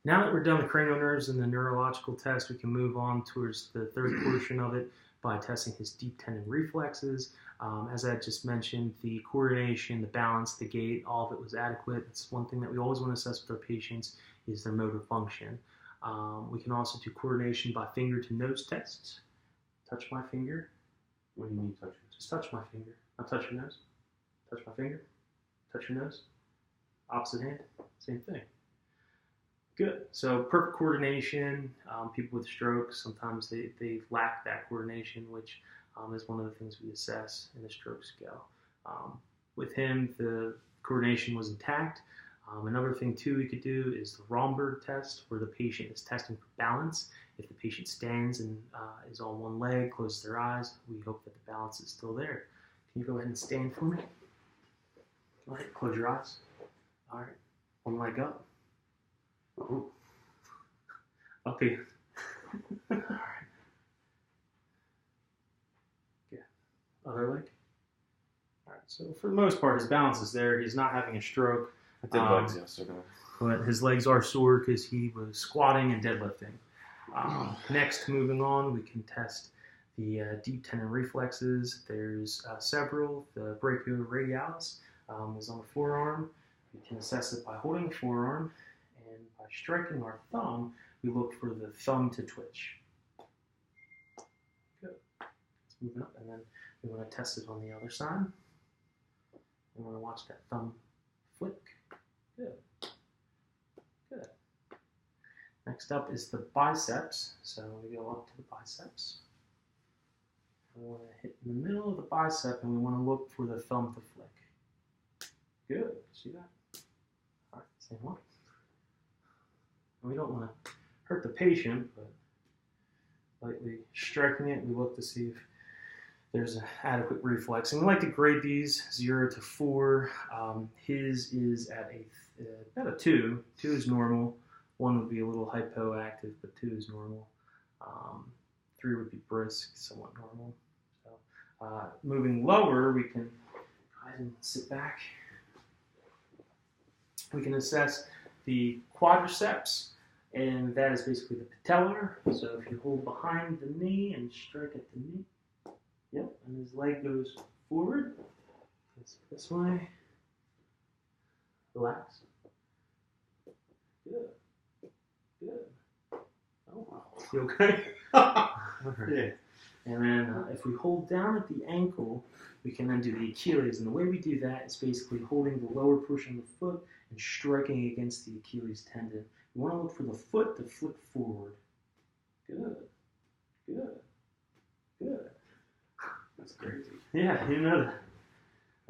Now that we're done with cranial nerves and the neurological test, we can move on towards the third portion of it by testing his deep tendon reflexes. As I just mentioned, the coordination, the balance, the gait, all of it was adequate. That's one thing that we always want to assess with our patients is their motor function. We can also do coordination by finger to nose tests. Touch my finger. What do you mean touch? Just touch my finger. Now touch your nose. Touch my finger. Touch your nose. Opposite hand. Same thing. Good. So perfect coordination. People with strokes, sometimes they lack that coordination, which is one of the things we assess in the stroke scale. With him, the coordination was intact. Another thing too we could do is the Romberg test, where the patient is testing for balance. If the patient stands and is on one leg, closes their eyes, we hope that the balance is still there. Can you go ahead and stand for me? Go ahead, close your eyes. All right, one leg up. Oh. Okay. All right. Yeah. Other leg. All right. So for the most part, his balance is there. He's not having a stroke. I did legs yesterday. But his legs are sore because he was squatting and deadlifting. Next, moving on, we can test the deep tendon reflexes. There's several. The brachioradialis is on the forearm. We can assess it by holding the forearm, and by striking our thumb, we look for the thumb to twitch. Good. Let's move it up, and then we want to test it on the other side. We want to watch that thumb flick. Good. Good. Next up is the biceps. So we go up to the biceps. We want to hit in the middle of the bicep, and we want to look for the thumb to flick. Good. See that? All right, same one. We don't want to hurt the patient, but lightly striking it, we look to see if there's an adequate reflex. And we like to grade these 0 to 4. His is at about a 2. 2 is normal. 1 would be a little hypoactive, but 2 is normal. 3 would be brisk, somewhat normal. So, moving lower, we can go ahead and sit back. We can assess the quadriceps, and that is basically the patellar. So if you hold behind the knee and strike at the knee, yep, and his leg goes forward. This way. Relax. Good. Good. Oh, wow. You okay? Yeah. And then if we hold down at the ankle, we can then do the Achilles. And the way we do that is basically holding the lower portion of the foot and striking against the Achilles tendon. You want to look for the foot to flip forward. Good. Good. Good. That's crazy. Yeah, you know that.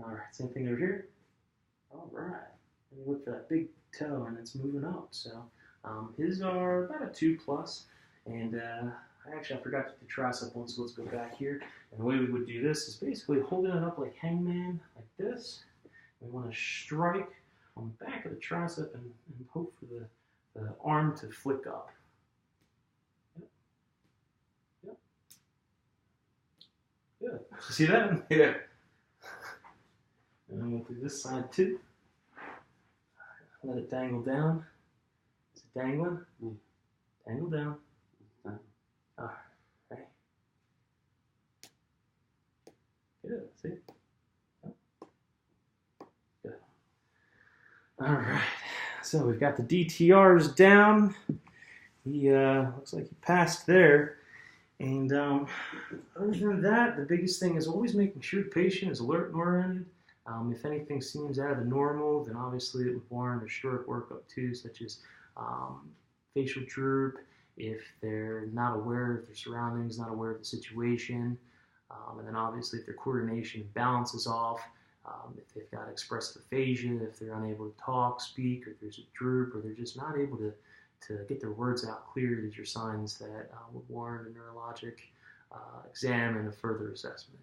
All right, same thing over here. All right. And you look for that big toe, and it's moving up. So his are about a 2+. And I forgot to do the tricep one, so let's go back here. And the way we would do this is basically holding it up like hangman, like this. We want to strike on the back of the tricep and hope for the arm to flick up. Yep. Yep. Good. You see that? Yeah. And then we'll do this side too. Let it dangle down. Is it dangling? Mm. Dangle down. Mm. All right. Good. See? Yep. Good. All right. So we've got the DTRs down. He looks like he passed there. And other than that, the biggest thing is always making sure the patient is alert and oriented. If anything seems out of the normal, then obviously it would warrant a stroke workup too, such as facial droop, if they're not aware of their surroundings, not aware of the situation, and then obviously if their coordination and balance is off, if they've got expressive aphasia, if they're unable to talk, speak, or there's a droop, or they're just not able to get their words out clear, these are signs that would warrant a neurologic exam and a further assessment.